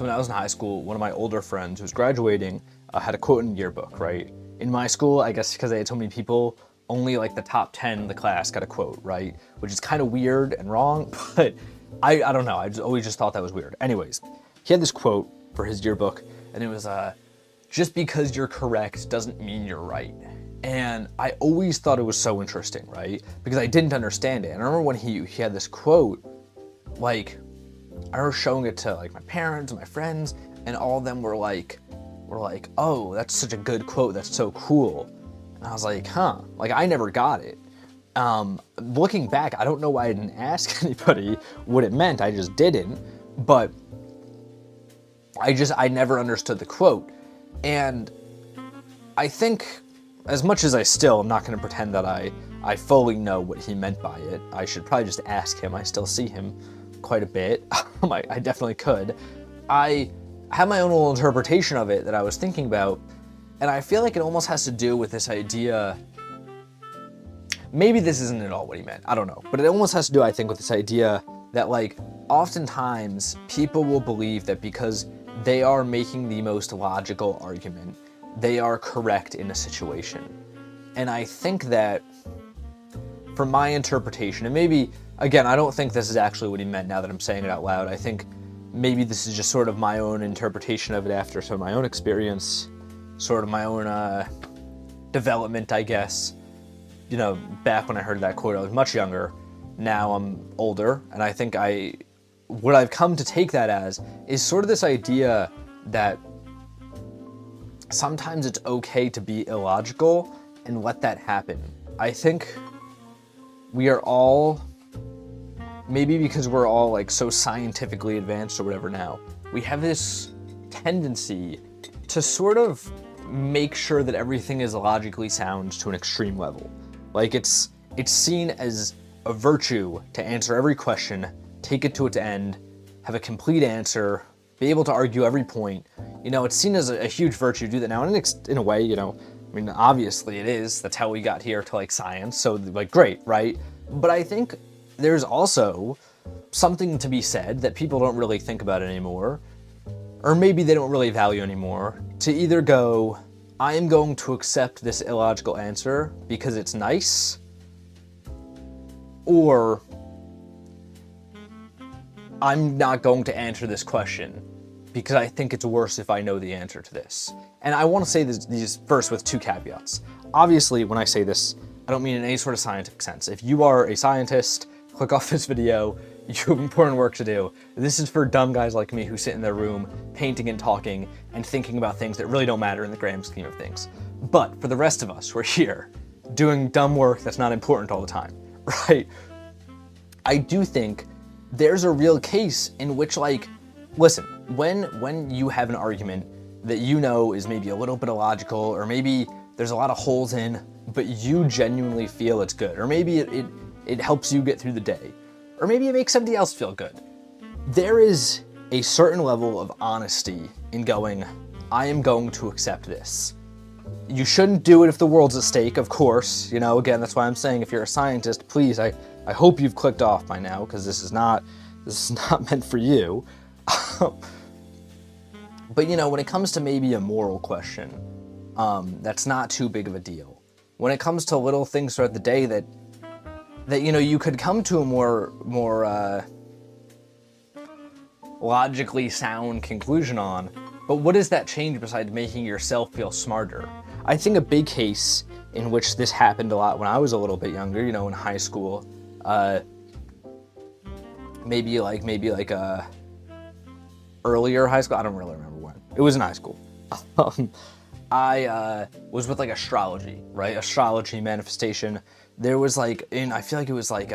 So when I was in high school, one of my older friends who was graduating had a quote in yearbook, right? In my school, I guess because they had so many people, only like the top 10 in the class got a quote, right? Which is kind of weird and wrong, but I don't know. Always just thought that was weird. Anyways, he had this quote for his yearbook, and it was, just because you're correct doesn't mean you're right. And I always thought it was so interesting, right? Because I didn't understand it. And I remember when he had this quote, like, I remember showing it to like my parents and my friends, and all of them were like, oh, that's such a good quote. That's so cool. And I was like, huh, like I never got it. Looking back, I don't know why I didn't ask anybody what it meant. I just didn't, but I never understood the quote. And I think, as much as I still am not going to pretend that I fully know what he meant by it, I should probably just ask him. I still see him quite a bit. I definitely could. I have my own little interpretation of it that I was thinking about, and I feel like it almost has to do with this idea. Maybe this isn't at all what he meant. I don't know. But it almost has to do, I think, with this idea that, like, oftentimes people will believe that because they are making the most logical argument, they are correct in a situation. And I think that, from my interpretation, and maybe, again, I don't think this is actually what he meant now that I'm saying it out loud. I think maybe this is just sort of my own interpretation of it after some of my own experience, sort of my own development, I guess. You know, back when I heard that quote, I was much younger. Now I'm older, and I think what I've come to take that as is sort of this idea that sometimes it's okay to be illogical and let that happen. I think we are all, maybe because we're all like so scientifically advanced or whatever now, we have this tendency to sort of make sure that everything is logically sound to an extreme level. Like it's seen as a virtue to answer every question, take it to its end, have a complete answer, be able to argue every point. You know, it's seen as a huge virtue to do that now. And in a way, you know, I mean, obviously it is. That's how we got here to like science. So like, great, right? But I think there's also something to be said that people don't really think about anymore, or maybe they don't really value anymore, to either go, I am going to accept this illogical answer because it's nice, or I'm not going to answer this question because I think it's worse if I know the answer to this. And I want to say these first with two caveats. Obviously, when I say this, I don't mean in any sort of scientific sense. If you are a scientist, click off this video. You have important work to do. This is for dumb guys like me who sit in their room painting and talking and thinking about things that really don't matter in the grand scheme of things. But for the rest of us who are here doing dumb work that's not important all the time, right? I do think there's a real case in which, like, listen, when you have an argument that you know is maybe a little bit illogical, or maybe there's a lot of holes in, but you genuinely feel it's good, or maybe it helps you get through the day, or maybe it makes somebody else feel good. There is a certain level of honesty in going, I am going to accept this. You shouldn't do it if the world's at stake, of course. You know, again, that's why I'm saying if you're a scientist, please, I hope you've clicked off by now, because this is not meant for you. But you know, when it comes to maybe a moral question, that's not too big of a deal. When it comes to little things throughout the day that you know you could come to a more logically sound conclusion on, but what does that change besides making yourself feel smarter? I think a big case in which this happened a lot when I was a little bit younger, you know, in high school, maybe like earlier high school. I don't really remember when. It was in high school. I was with like astrology, right? Astrology, manifestation. There was like, I feel like it was like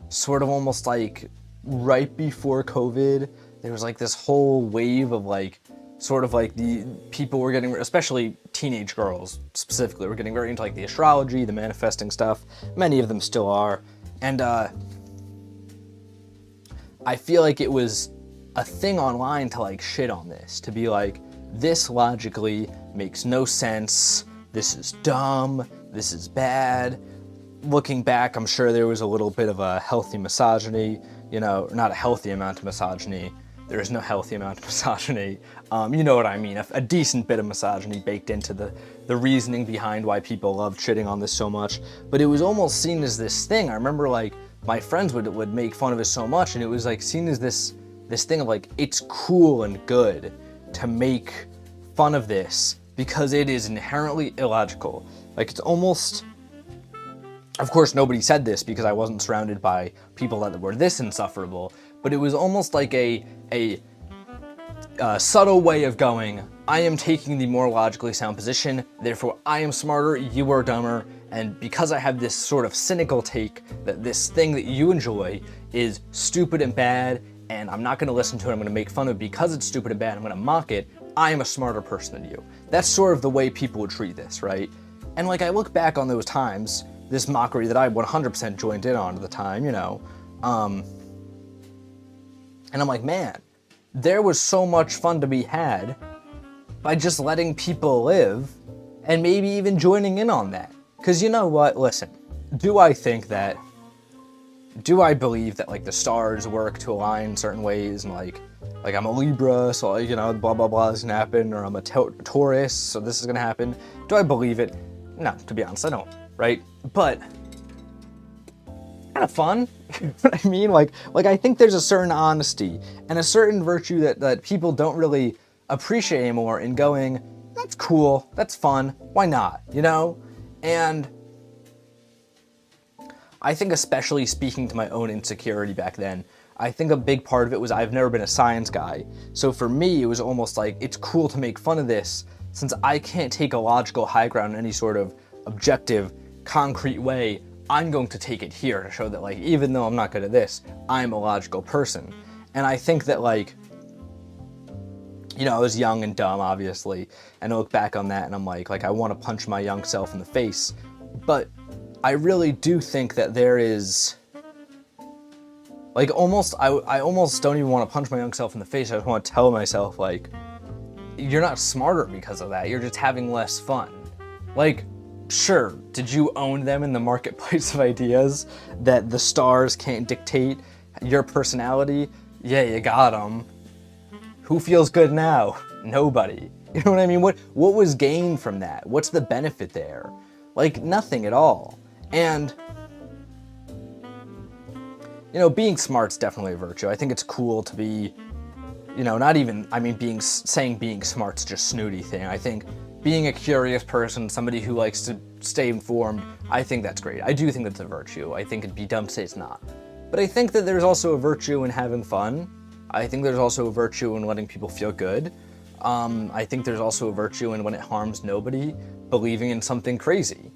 sort of almost like right before COVID, there was like this whole wave of like, sort of like the people were getting, especially teenage girls specifically, were getting very into like the astrology, the manifesting stuff. Many of them still are. And I feel like it was a thing online to like shit on this, to be like, this logically makes no sense, this is dumb, this is bad. Looking back, I'm sure there was a little bit of a healthy misogyny, you know, not a healthy amount of misogyny, there is no healthy amount of misogyny. You know what I mean, a decent bit of misogyny baked into the reasoning behind why people love shitting on this so much. But it was almost seen as this thing. I remember like my friends would make fun of it so much, and it was like seen as this thing of like, it's cool and good to make fun of this because it is inherently illogical. Like, it's almost, of course nobody said this because I wasn't surrounded by people that were this insufferable, but it was almost like a subtle way of going, I am taking the more logically sound position, therefore I am smarter, you are dumber, and because I have this sort of cynical take that this thing that you enjoy is stupid and bad, and I'm not going to listen to it, I'm going to make fun of it because it's stupid and bad, I'm going to mock it, I am a smarter person than you. That's sort of the way people would treat this, right? And like, I look back on those times, this mockery that I 100% joined in on at the time, you know, and I'm like, man, there was so much fun to be had by just letting people live and maybe even joining in on that. Because you know what, listen, do I believe that like the stars work to align certain ways, and like I'm a Libra, so like, you know, blah blah blah is gonna happen, or I'm a Taurus, so this is gonna happen? Do I believe it? No, to be honest, I don't, right? But kind of fun, you know what I mean? Like I think there's a certain honesty and a certain virtue that people don't really appreciate anymore in going, that's cool, that's fun, why not, you know? And I think, especially speaking to my own insecurity back then, I think a big part of it was I've never been a science guy. So for me, it was almost like, it's cool to make fun of this since I can't take a logical high ground in any sort of objective, concrete way. I'm going to take it here to show that, like, even though I'm not good at this, I'm a logical person. And I think that, like, you know, I was young and dumb, obviously, and I look back on that and I'm like I want to punch my young self in the face. But I really do think that there is, like, I almost don't even want to punch my young self in the face. I just want to tell myself, like, you're not smarter because of that. You're just having less fun. Like, sure, did you own them in the marketplace of ideas that the stars can't dictate your personality? Yeah, you got them. Who feels good now? Nobody. You know what I mean? What was gained from that? What's the benefit there? Like, nothing at all. And, you know, being smart's definitely a virtue. I think it's cool to be, you know, not even, I mean, saying being smart's just snooty thing. I think being a curious person, somebody who likes to stay informed, I think that's great. I do think that's a virtue. I think it'd be dumb to say it's not. But I think that there's also a virtue in having fun. I think there's also a virtue in letting people feel good. I think there's also a virtue in, when it harms nobody, believing in something crazy.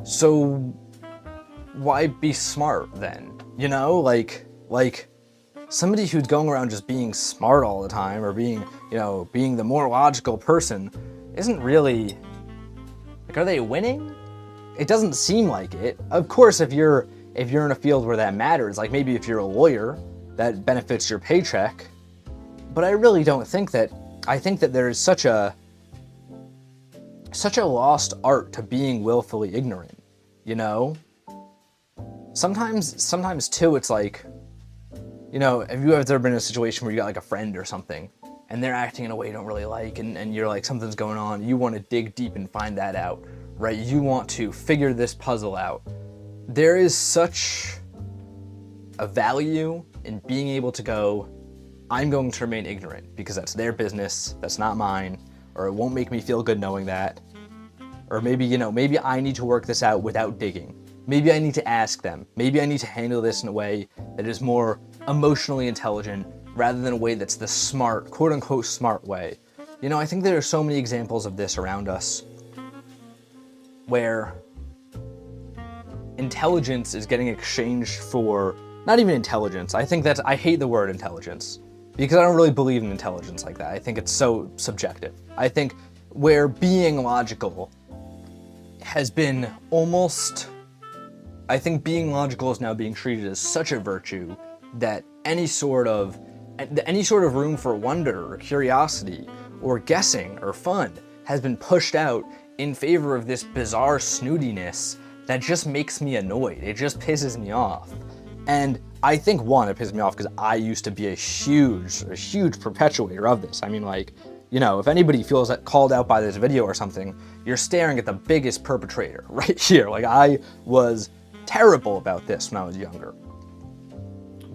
So why be smart then? You know, like somebody who's going around just being smart all the time, or being, you know, being the more logical person, isn't really, like, are they winning? It doesn't seem like it. Of course, if you're in a field where that matters, like maybe if you're a lawyer, that benefits your paycheck. But I really don't think that. I think that there is such a lost art to being willfully ignorant, you know? Sometimes too, it's like, you know, have you ever been in a situation where you got like a friend or something, and they're acting in a way you don't really like, and you're like, something's going on, you want to dig deep and find that out, right? You want to figure this puzzle out. There is such a value in being able to go, I'm going to remain ignorant because that's their business, that's not mine, or it won't make me feel good knowing that. Or maybe, you know, maybe I need to work this out without digging. Maybe I need to ask them. Maybe I need to handle this in a way that is more emotionally intelligent rather than a way that's the smart, quote unquote smart way. You know, I think there are so many examples of this around us where intelligence is getting exchanged for, not even intelligence. I hate the word intelligence because I don't really believe in intelligence like that. I think it's so subjective. I think where being logical has been almost, I think being logical is now being treated as such a virtue that any sort of room for wonder or curiosity or guessing or fun has been pushed out in favor of this bizarre snootiness that just makes me annoyed. It just pisses me off. And I think one, it pisses me off because I used to be a huge perpetuator of this. I mean, like, you know, if anybody feels that called out by this video or something, you're staring at the biggest perpetrator right here. Like, I was terrible about this when I was younger,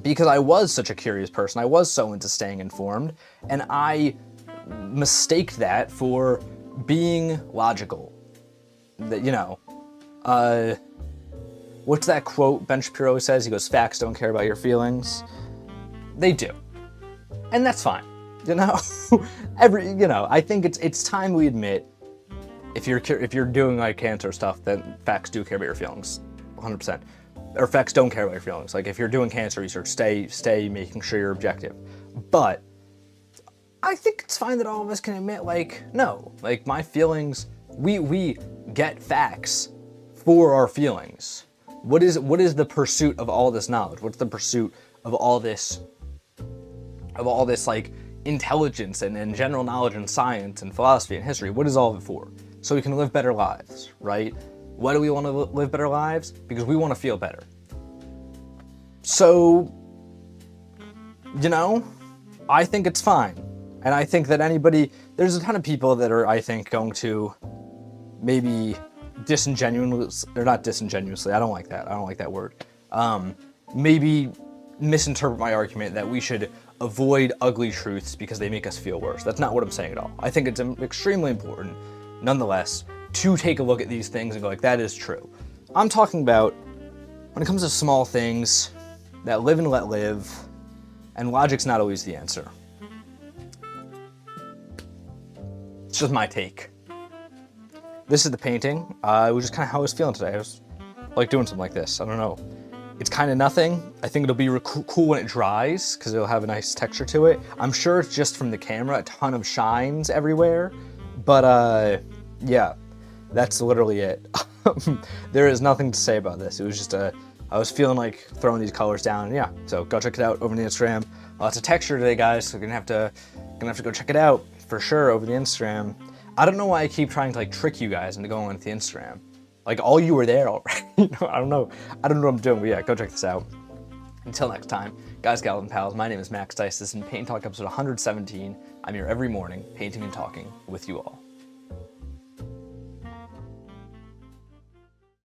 because I was such a curious person. I was so into staying informed, and I mistaked that for being logical. That, you know, what's that quote Ben Shapiro says? He goes, "Facts don't care about your feelings." They do, and that's fine. You know, I think it's time we admit, if you're doing like cancer stuff, then facts do care about your feelings, 100%. Or facts don't care about your feelings. Like, if you're doing cancer research, stay making sure you're objective. But I think it's fine that all of us can admit, like, no, like, my feelings, we get facts for our feelings. What is the pursuit of all this knowledge? What's the pursuit of all this like intelligence and general knowledge and science and philosophy and history? What is all of it for? So we can live better lives, right? Why do we want to live better lives? Because we want to feel better. So, you know, I think it's fine. And I think that there's a ton of people that are, I think, going to maybe disingenuously, I don't like that word. Maybe misinterpret my argument that we should avoid ugly truths because they make us feel worse. That's not what I'm saying at all. I think it's extremely important, nonetheless, to take a look at these things and go like, that is true. I'm talking about when it comes to small things that live and let live, and logic's not always the answer. It's just my take. This is the painting. It was just kind of how I was feeling today. I was like doing something like this. I don't know. It's kind of nothing. I think it'll be cool when it dries because it'll have a nice texture to it. I'm sure it's just from the camera, a ton of shines everywhere. But yeah, that's literally it. There is nothing to say about this. It was just I was feeling like throwing these colors down. And yeah, so go check it out over the Instagram. Lots of texture today, guys. So you're gonna have to go check it out for sure over the Instagram. I don't know why I keep trying to like trick you guys into going with the Instagram. Like, all you were there already. I don't know what I'm doing, but yeah, go check this out. Until next time, guys, gals, and pals, my name is Max Dice. This is Paint Talk episode 117. I'm here every morning, painting and talking with you all.